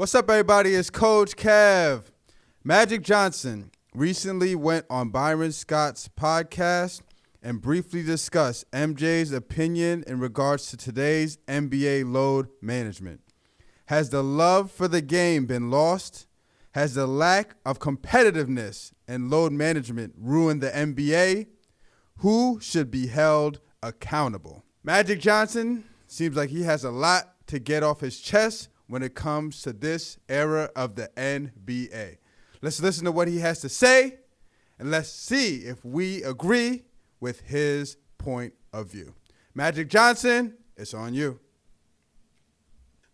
What's up, everybody? It's Coach Kev. Magic Johnson recently went on Byron Scott's podcast and briefly discussed MJ's opinion in regards to today's NBA load management. Has the love for the game been lost? Has the lack of competitiveness and load management ruined the NBA? Who should be held accountable? Magic Johnson seems like he has a lot to get off his chest when it comes to this era of the NBA. Let's listen to what he has to say, and let's see if we agree with his point of view. Magic Johnson, it's on you.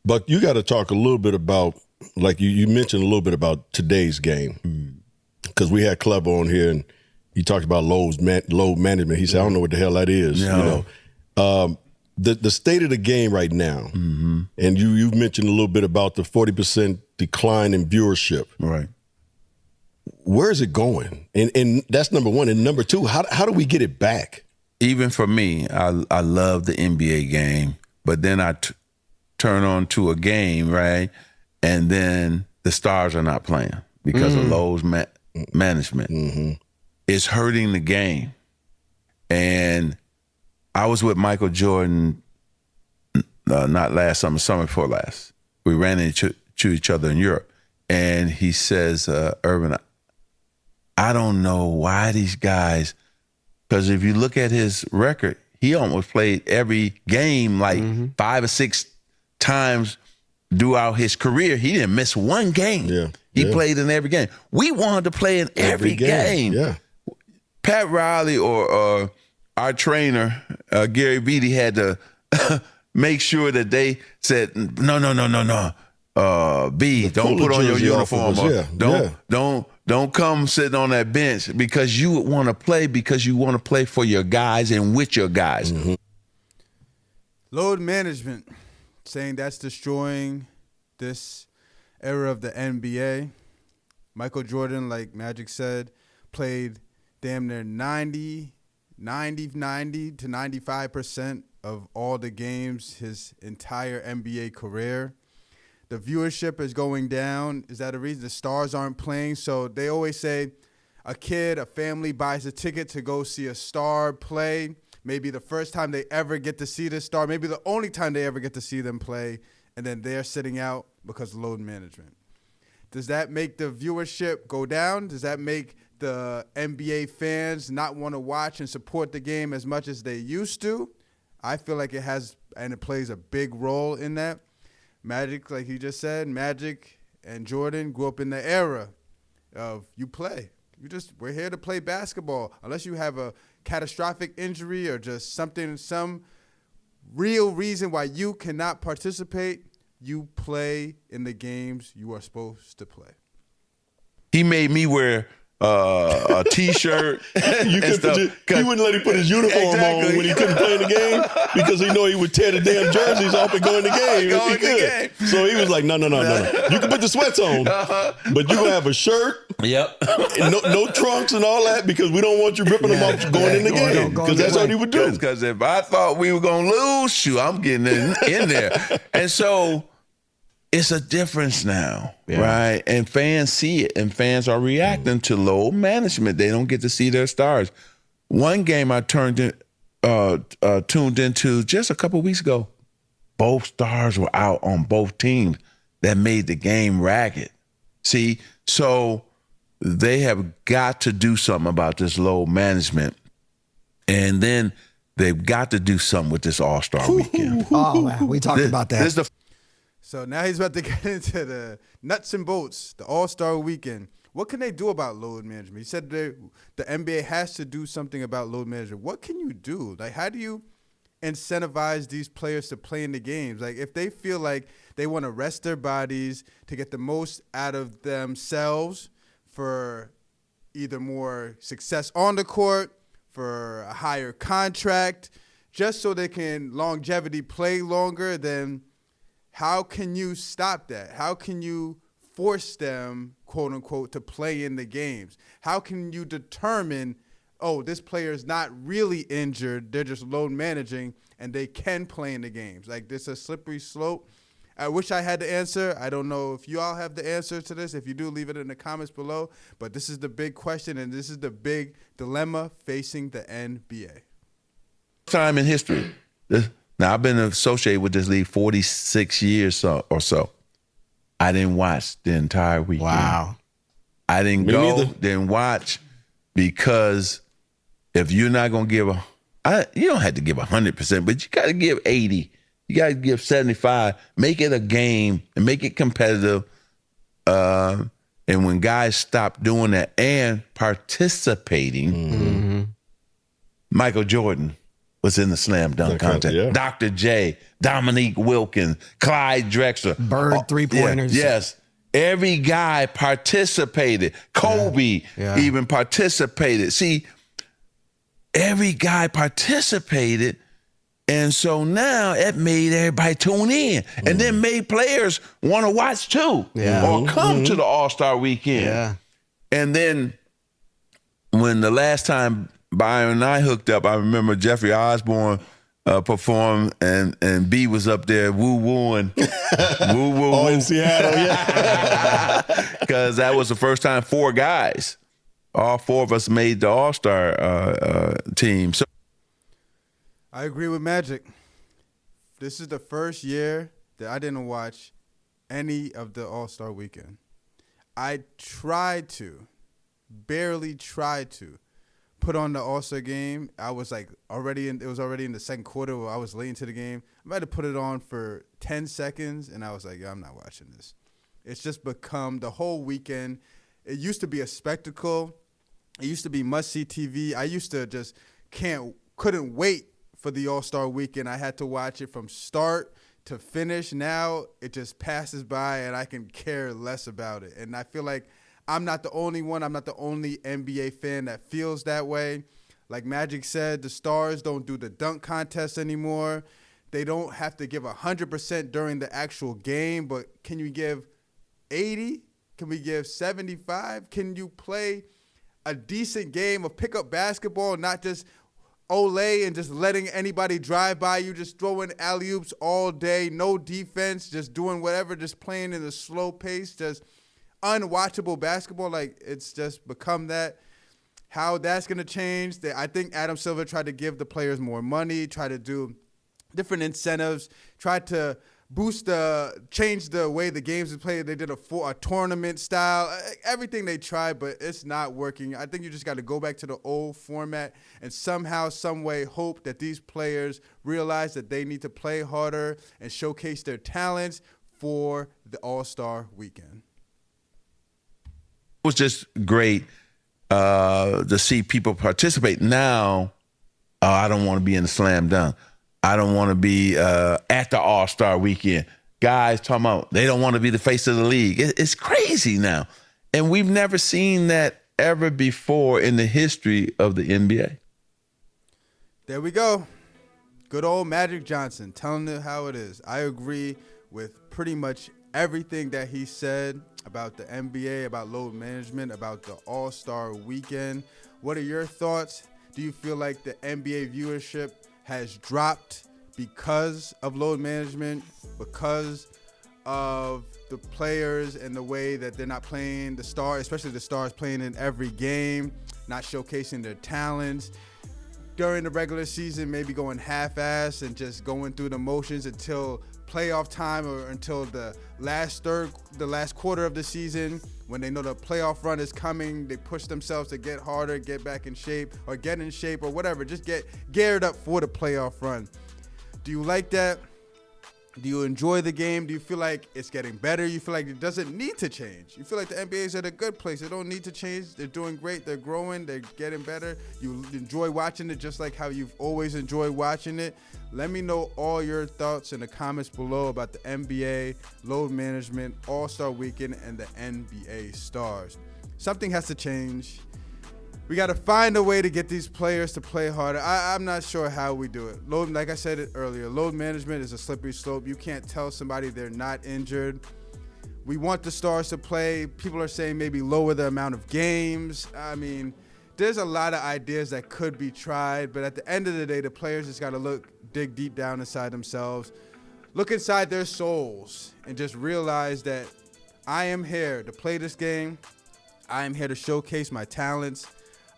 But you got to talk a little bit about, like you mentioned a little bit about today's game, because we had Clever on here and he talked about load management. He said, I don't know what the hell that is. No. You know, the state of the game right now, and you've mentioned a little bit about the 40% decline in viewership. Right. Where is it going? And that's number one. And number two, how do we get it back? Even for me, I love the NBA game, but then I turn on to a game, right, and then the stars are not playing because of load management. It's hurting the game. And I was with Michael Jordan not last summer before last. We ran into each other in Europe. And he says, Irvin, I don't know why these guys, because if you look at his record, he almost played every game like 5 or 6 times throughout his career. He didn't miss one game. He played in every game. We wanted to play in every game. Yeah. Pat Riley or our trainer, Gary Beatty, had to make sure that they said, no. B, don't put on your uniform. Don't come sitting on that bench because you want to play for your guys and with your guys. Load management, saying that's destroying this era of the NBA. Michael Jordan, like Magic said, played damn near 90 to 95% of all the games his entire NBA career. The viewership is going down. Is that a reason? The stars aren't playing. So they always say a family buys a ticket to go see a star play. Maybe the first time they ever get to see this star, maybe the only time they ever get to see them play, and then they're sitting out because of load management. Does that make the viewership go down? Does that make the NBA fans not want to watch and support the game as much as they used to? I feel like it has, and it plays a big role in that. Magic, like you just said, Magic and Jordan grew up in the era of you play. We're here to play basketball. Unless you have a catastrophic injury or just some real reason why you cannot participate, you play in the games you are supposed to play. He made me wear a T-shirt. He wouldn't let him put his uniform on when he couldn't play in the game because he know he would tear the damn jerseys off and go in the game. So he was like, no. You can put the sweats on, but you gonna have a shirt. Yep. And no trunks and all that because we don't want you ripping them off going in the game because that's what he would do. Because if I thought we were gonna lose, shoot, I'm getting in there. And so it's a difference now, right? And fans see it, and fans are reacting to load management. They don't get to see their stars. One game I tuned into just a couple weeks ago, both stars were out on both teams. That made the game ragged. See, so they have got to do something about this load management, and then they've got to do something with this All-Star weekend. Oh, man, we talked about that. So now he's about to get into the nuts and bolts, the All-Star weekend. What can they do about load management? He said the NBA has to do something about load management. What can you do? Like, how do you incentivize these players to play in the games? Like, if they feel like they want to rest their bodies to get the most out of themselves for either more success on the court, for a higher contract, just so they can longevity play longer, then how can you stop that? How can you force them, quote unquote, to play in the games? How can you determine, oh, this player is not really injured, they're just load managing, and they can play in the games? Like, this is a slippery slope. I wish I had the answer. I don't know if you all have the answer to this. If you do, leave it in the comments below. But this is the big question, and this is the big dilemma facing the NBA. Time in history. Now, I've been associated with this league 46 years or so. I didn't watch the entire weekend. Wow. I didn't didn't watch, because if you're not going to give you don't have to give 100%, but you got to give 80. You got to give 75. Make it a game and make it competitive. And when guys stop doing that and participating, Michael Jordan was in the slam dunk contest. Yeah. Dr. J, Dominique Wilkins, Clyde Drexler. Bird three-pointers. Yes. Every guy participated. Kobe even participated. See, every guy participated. And so now it made everybody tune in, and then made players want to watch too, or come to the All-Star weekend. Yeah. And then when the last time Byron and I hooked up, I remember Jeffrey Osborne performed, and B was up there woo-wooing. Woo-woo. Oh, in Seattle, yeah. Because that was the first time 4 guys, all 4 of us made the All-Star team. So I agree with Magic. This is the first year that I didn't watch any of the All-Star weekend. I barely tried to put on the All-Star game. I was like it was already in the second quarter where I was late into the game. I had to put it on for 10 seconds, and I was like, I'm not watching this. It's just become the whole weekend. It used to be a spectacle. It used to be must-see TV. I used to just couldn't wait for the All-Star weekend. I had to watch it from start to finish. Now it just passes by, and I can care less about it. And I feel like I'm not the only one. I'm not the only NBA fan that feels that way. Like Magic said, the stars don't do the dunk contest anymore. They don't have to give 100% during the actual game, but can you give 80? Can we give 75? Can you play a decent game of pickup basketball, not just Olay and just letting anybody drive by you, just throwing alley-oops all day, no defense, just doing whatever, just playing in a slow pace, just unwatchable basketball? Like, it's just become that. How that's going to change, I think Adam Silver tried to give the players more money, try to do different incentives, tried to change the way the games are played. They did a tournament style, everything they tried, but it's not working. I think you just got to go back to the old format and somehow, some way hope that these players realize that they need to play harder and showcase their talents for the All-Star weekend. It was just great to see people participate. Now, I don't want to be in the slam dunk. I don't want to be at the All-Star weekend. Guys talking about they don't want to be the face of the league. It's crazy now. And we've never seen that ever before in the history of the NBA. There we go. Good old Magic Johnson telling it how it is. I agree with pretty much everything that he said about the NBA, about load management, about the All-Star weekend. What are your thoughts? Do you feel like the NBA viewership has dropped because of load management, because of the players and the way that they're not playing the stars, especially the stars playing in every game, not showcasing their talents? During the regular season, maybe going half-ass and just going through the motions until playoff time or until the last quarter of the season. When they know the playoff run is coming, they push themselves to get harder, get back in shape, or get in shape or whatever. Just get geared up for the playoff run. Do you like that? Do you enjoy the game? Do you feel like it's getting better? You feel like it doesn't need to change? You feel like the NBA is at a good place. They don't need to change. They're doing great. They're growing. They're getting better. You enjoy watching it just like how you've always enjoyed watching it. Let me know all your thoughts in the comments below about the NBA, load management, All-Star Weekend, and the NBA stars. Something has to change. We got to find a way to get these players to play harder. I'm not sure how we do it. Like I said it earlier, load management is a slippery slope. You can't tell somebody they're not injured. We want the stars to play. People are saying maybe lower the amount of games. I mean, there's a lot of ideas that could be tried, but at the end of the day, the players just got to dig deep down inside themselves. look inside their souls and just realize that I am here to play this game. I am here to showcase my talents.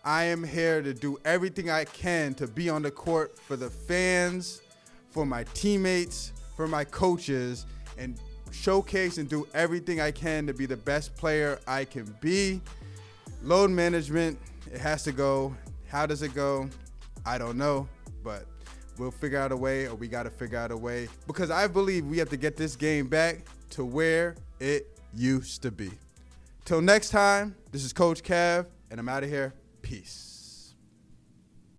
I am here to do everything I can to be on the court for the fans, for my teammates, for my coaches, and showcase and do everything I can to be the best player I can be. Load management, it has to go. How does it go? I don't know, but we'll figure out a way, or we got to figure out a way, because I believe we have to get this game back to where it used to be. Till next time, this is Coach Cav, and I'm out of here. Peace.